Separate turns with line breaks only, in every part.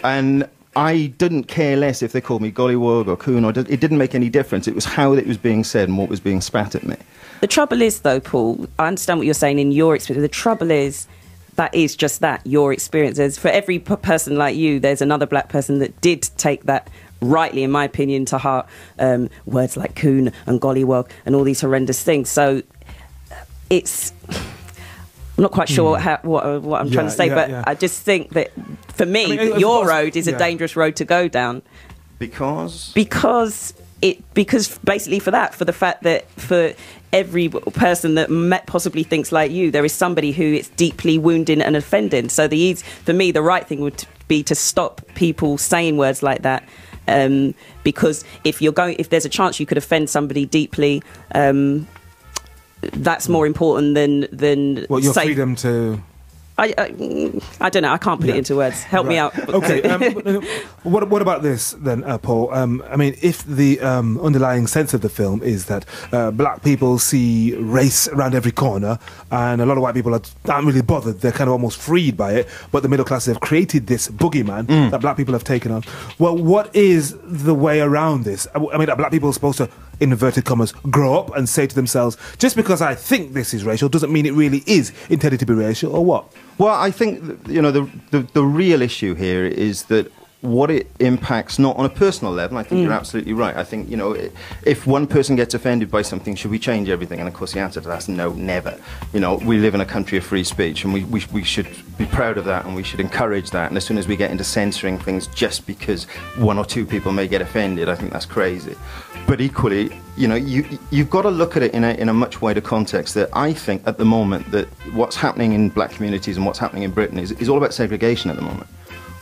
And I didn't care less if they called me gollywog or coon, or it didn't make any difference. It was how it was being said and what was being spat at me.
The trouble is, though, Paul, I understand what you're saying in your experience. The trouble is, that is just that, your experiences. For every person like you, there's another black person that did take that, rightly, in my opinion, to heart. Words like coon and gollywog and all these horrendous things. So it's... I'm not quite sure what I'm trying to say, but I just think that, for me, your road is a dangerous road to go down. Because basically for the fact that for every person that possibly thinks like you, there is somebody who it's deeply wounding and offending. So for me, the right thing would be to stop people saying words like that. Because if there's a chance you could offend somebody deeply, that's more important than
your freedom to...
I don't know. I can't put it into words. Help me out.
Okay. What about this then, Paul? I mean, if the underlying sense of the film is that black people see race around every corner, and a lot of white people aren't really bothered, they're kind of almost freed by it, but the middle class have created this boogeyman that black people have taken on. Well, what is the way around this? I mean, are black people supposed to, in inverted commas, grow up and say to themselves, just because I think this is racial doesn't mean it really is intended to be racial, or what?
Well, I think the real issue here is that what it impacts, not on a personal level. I think you're absolutely right. I think, if one person gets offended by something, should we change everything? And of course the answer to that is no, never. We live in a country of free speech, and we should be proud of that, and we should encourage that. And as soon as we get into censoring things just because one or two people may get offended, I think that's crazy. But equally, you've got to look at it in a much wider context. That I think at the moment that what's happening in black communities and what's happening in Britain is all about segregation at the moment.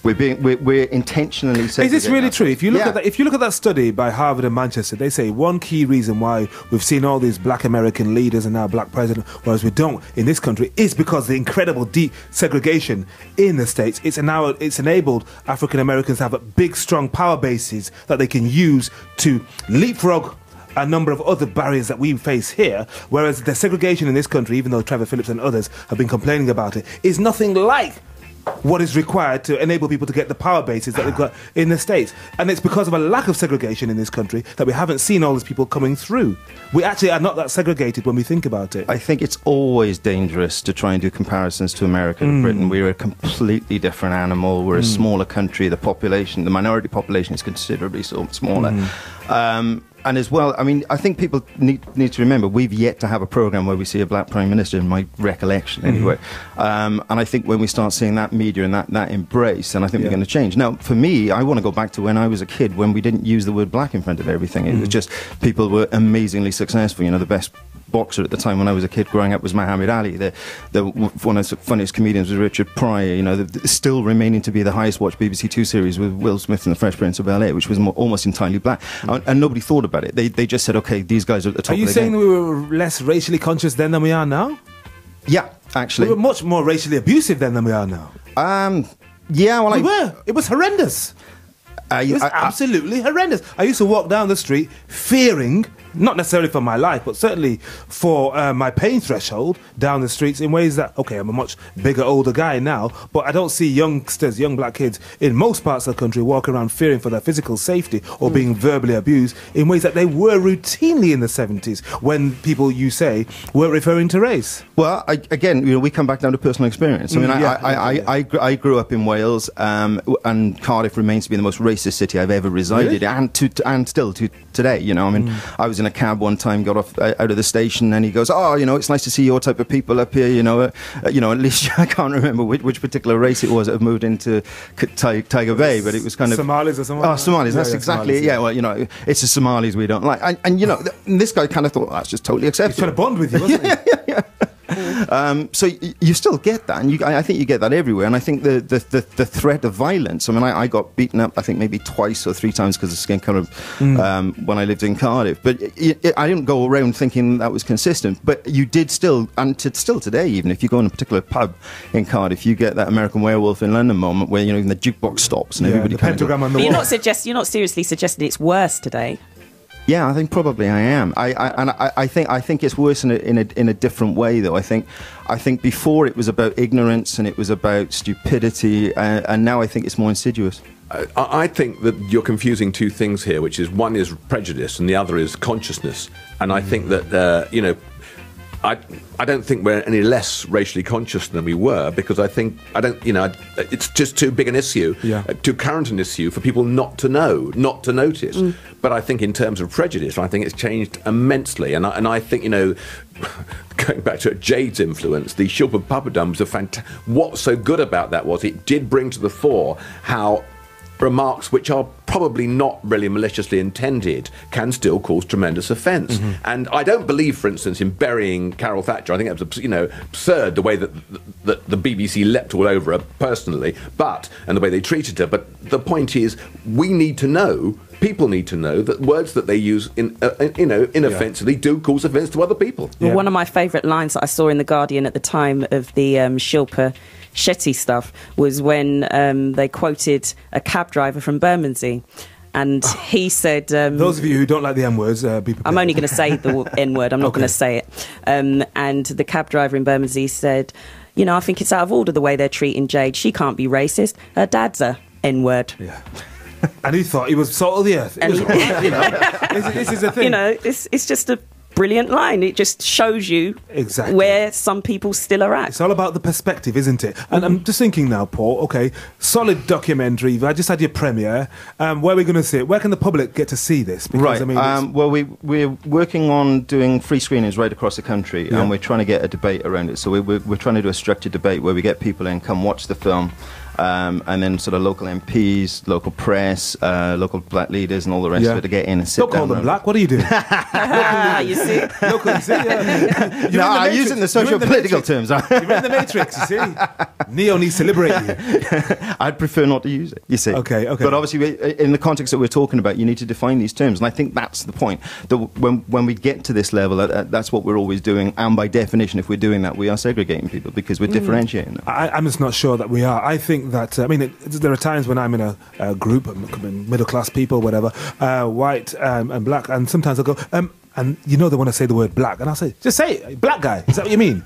We're intentionally segregating.
Is this really true? If you look at that study by Harvard and Manchester, they say one key reason why we've seen all these black American leaders and now black president, whereas we don't in this country, is because the incredible deep segregation in the States. It's enabled African Americans to have big, strong power bases that they can use to leapfrog a number of other barriers that we face here, whereas the segregation in this country, even though Trevor Phillips and others have been complaining about it, is nothing like what is required to enable people to get the power bases that they've got in the States. And it's because of a lack of segregation in this country that we haven't seen all these people coming through. We actually are not that segregated when we think about it.
I think it's always dangerous to try and do comparisons to America and Britain. We're a completely different animal. We're a smaller country. The minority population is considerably smaller. And as well, I mean, I think people need to remember we've yet to have a programme where we see a black Prime Minister, in my recollection anyway. And I think when we start seeing that media and that embrace, then I think we're going to change. Now, for me, I want to go back to when I was a kid, when we didn't use the word black in front of everything. It was just people were amazingly successful. The best boxer at the time when I was a kid growing up was Muhammad Ali. One of the funniest comedians was Richard Pryor. Still remaining to be the highest watched BBC Two series with Will Smith and the Fresh Prince of Bel-Air, which was almost entirely black. And nobody thought about it. They just said, okay, these guys are at the top of the game.
Are you saying that we were less racially conscious then than we are now?
Yeah, actually.
We were much more racially abusive then than we are now.
Yeah, well,
we were. It was horrendous. It was absolutely horrendous. I used to walk down the street fearing, not necessarily for my life, but certainly for my pain threshold down the streets in ways that, okay, I'm a much bigger, older guy now, but I don't see youngsters, young black kids in most parts of the country walking around fearing for their physical safety or being verbally abused in ways that they were routinely in the 70s when people, you say, were referring to race.
Well, again, we come back down to personal experience. I mean, I grew up in Wales, and Cardiff remains to be the most racist city I've ever resided, and still to today. I mean, I was in a cab one time, got off out of the station, and he goes, "Oh, it's nice to see your type of people up here." At least I can't remember which particular race it was that have moved into Tiger Bay, but it was kind of
Somalis or something.
Oh, Somalis. That's exactly Somalis, Well, it's the Somalis we don't like, and this guy kind of thought, that's just totally acceptable.
He's trying to bond with you, wasn't he?
Yeah. So you still get that, and I think you get that everywhere. And I think the threat of violence. I mean, I got beaten up, I think maybe twice or three times because of skin colour when I lived in Cardiff. But I didn't go around thinking that was consistent. But you did still, and still today, even if you go in a particular pub in Cardiff, you get that American Werewolf in London moment where the jukebox stops and everybody.
The pentagram on the
wall.
You're
not seriously suggesting it's worse today.
Yeah, I think probably I am. I think it's worse in a different way, though. I think before it was about ignorance and it was about stupidity, and now I think it's more insidious.
I think that you're confusing two things here, which is one is prejudice and the other is consciousness. And I think that, I don't think we're any less racially conscious than we were, because it's just too big an issue, too current an issue for people not to know, not to notice. But I think in terms of prejudice, I think it's changed immensely. And I think, going back to Jade's influence, the Shilpa Papadum was what's so good about that was it did bring to the fore how remarks which are probably not really maliciously intended can still cause tremendous offence. And I don't believe, for instance, in burying Carol Thatcher. I think that was absurd, the way that the BBC leapt all over her personally, and the way they treated her. But the point is, we need to know, people need to know, that words that they use inoffensively do cause offence to other people.
Well, one of my favourite lines that I saw in The Guardian at the time of the Shilpa Shetty stuff was when they quoted a cab driver from Bermondsey, and he said,
those of you who don't like the N-words, be prepared.
I'm only going to say the N-word, I'm not going to say it. And the cab driver in Bermondsey said, I think it's out of order the way they're treating Jade. She can't be racist. Her dad's a N-word.
Yeah. And he thought he was salt of the earth. This is the thing.
It's just a brilliant line. It just shows you
exactly
where some people still are at.
It's all about the perspective, isn't it? And I'm just thinking now, Paul, okay, solid documentary. I just had your premiere. Where are we going to see it? Where can the public get to see this? Because,
right. We're working on doing free screenings right across the country, and we're trying to get a debate around it. So we're trying to do a structured debate where we get people in, come watch the film, and then sort of local MPs, local press, local black leaders, and all the rest of it to get in and sit down.
Don't call them black. What are you doing?
You see?
Locally, see?
No, I'm using the socio-political terms.
You're in the Matrix, you see? Neo needs to liberate you.
I'd prefer not to use it, you see.
Okay.
But obviously, in the context that we're talking about, you need to define these terms. And I think that's the point. That when we get to this level, that's what we're always doing. And by definition, if we're doing that, we are segregating people because we're differentiating them.
I'm just not sure that we are. I think that, there are times when I'm in a group, middle-class people, whatever, white and black, and sometimes I'll go, and they want to say the word black, and I'll say, just say it, black guy, is that what you mean?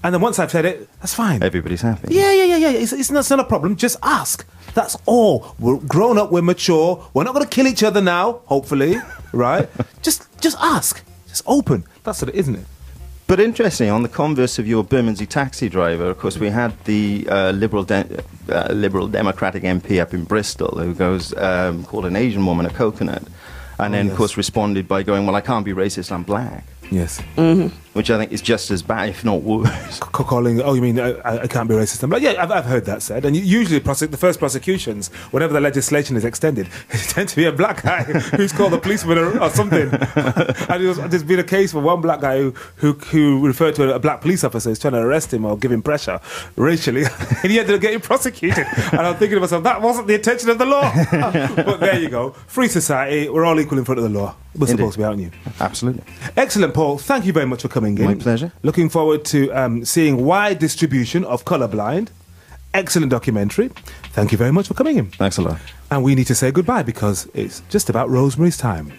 And then once I've said it, that's fine.
Everybody's happy.
Yeah. It's not a problem. Just ask. That's all. We're grown up, we're mature, we're not going to kill each other now, hopefully, right? Just ask. Just open. That's what it, isn't it?
But interesting, on the converse of your Bermondsey taxi driver, of course, we had the Liberal Democratic MP up in Bristol who goes, called an Asian woman a coconut, and then, of course, responded by going, well, I can't be racist, I'm black.
Yes.
Which I think is just as bad, if not worse.
Calling, you mean I can't be racist? I'm like, yeah, I've heard that said. And usually the first prosecutions, whenever the legislation is extended, it tends to be a black guy who's called a policeman or something. And there's been a case for one black guy who referred to a black police officer who's trying to arrest him or give him pressure racially, and he ended up getting prosecuted. And I'm thinking to myself, that wasn't the intention of the law. But there you go. Free society, we're all equal in front of the law. We're supposed to be, aren't you?
Absolutely.
Excellent, Paul. Thank you very much for coming in.
My pleasure.
Looking forward to seeing wide distribution of Colourblind. Excellent documentary. Thank you very much for coming in.
Thanks a lot.
And we need to say goodbye because it's just about Rosemary's time.